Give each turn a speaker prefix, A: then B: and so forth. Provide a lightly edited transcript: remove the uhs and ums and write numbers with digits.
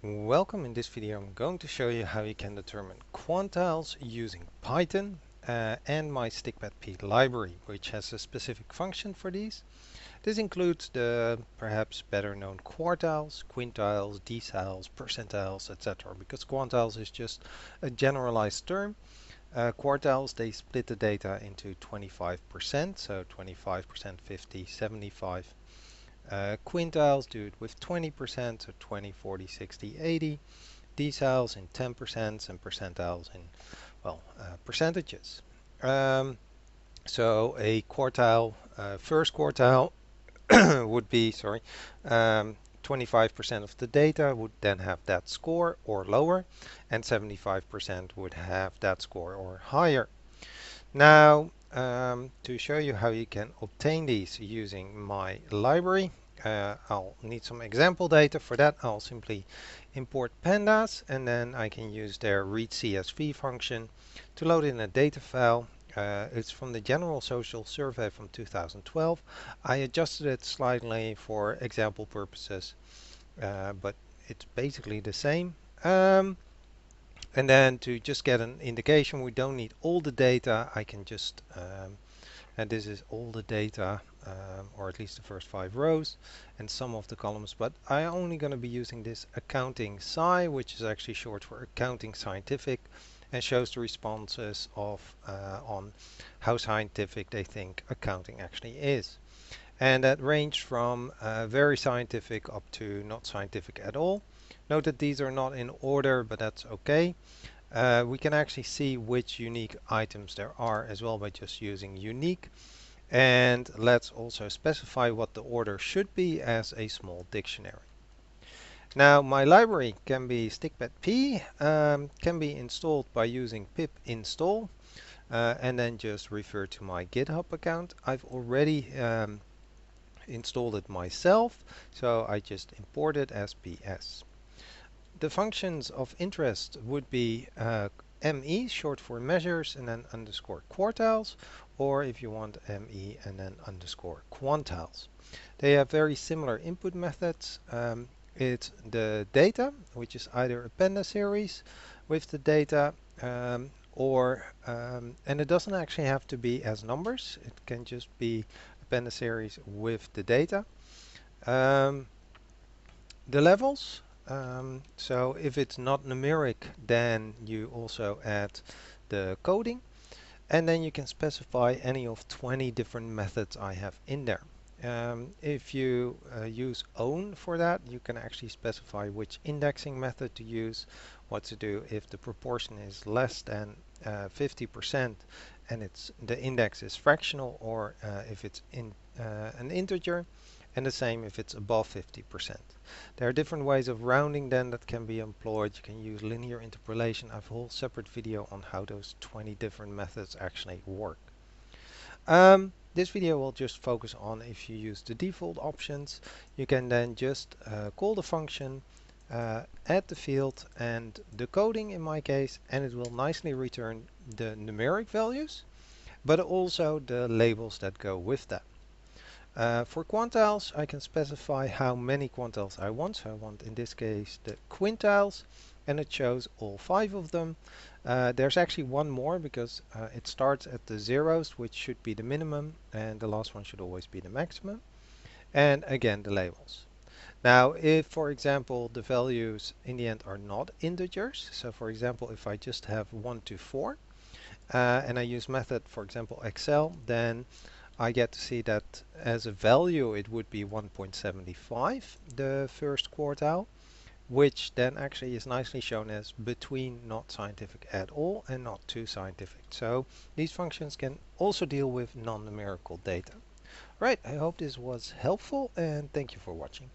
A: Welcome. In this video I'm going to show you how you can determine quantiles using Python and my stikpetP library, which has a specific function for these. This includes the perhaps better known quartiles, quintiles, deciles, percentiles, etc. Because quantiles is just a generalized term. Quartiles, they split the data into 25%, so 25%, 50, 75. Quintiles do it with 20%, so 20, 40, 60, 80. Deciles in 10% and percentiles in, percentages. So a quartile, first quartile would be, 25% of the data would then have that score or lower, and 75% would have that score or higher. Now, to show you how you can obtain these using my library, I'll need some example data. For that, I'll simply import pandas, and then I can use their read CSV function to load in a data file. It's from the General Social Survey from 2012. I adjusted it slightly for example purposes, but it's basically the same. And then to just get an indication, we don't need all the data. I can just, and this is all the data, or at least the first 5 rows and some of the columns, but I'm only going to be using this accounting sci, which is actually short for accounting scientific, and shows the responses of on how scientific they think accounting actually is. And that ranged from very scientific up to not scientific at all. Note that these are not in order, but that's okay. We can actually see which unique items there are as well by just using unique. And let's also specify what the order should be as a small dictionary. Now my library can be stikpetP, can be installed by using pip install, and then just refer to my GitHub account. I've already installed it myself, so I just import it as PS. The functions of interest would be ME, short for measures, and then underscore quartiles, or if you want ME and then underscore quantiles. They have very similar input methods. It's the data, which is either a panda series with the data, and it doesn't actually have to be as numbers. It can just be a panda series with the data. The levels. So if it's not numeric, then you also add the coding, and then you can specify any of 20 different methods I have in there. If you use own for that, you can actually specify which indexing method to use, what to do if the proportion is less than 50% and the index is fractional, or if it's an integer, and the same if it's above 50%. There are different ways of rounding then that can be employed. You can use linear interpolation. I have a whole separate video on how those 20 different methods actually work. This video will just focus on if you use the default options. You can then just call the function, add the field and the coding in my case, and it will nicely return the numeric values, but also the labels that go with that. For quantiles, I can specify how many quantiles I want. So I want, in this case, the quintiles, and it shows all 5 of them. There's actually one more because it starts at the zeros, which should be the minimum, and the last one should always be the maximum. And again, the labels. Now, if, for example, the values in the end are not integers, so for example, if I just have 1 to 4, and I use method, for example, excel, then I get to see that as a value it would be 1.75, the first quartile, which then actually is nicely shown as between not scientific at all and not too scientific. So these functions can also deal with non-numerical data. Right, I hope this was helpful, and thank you for watching.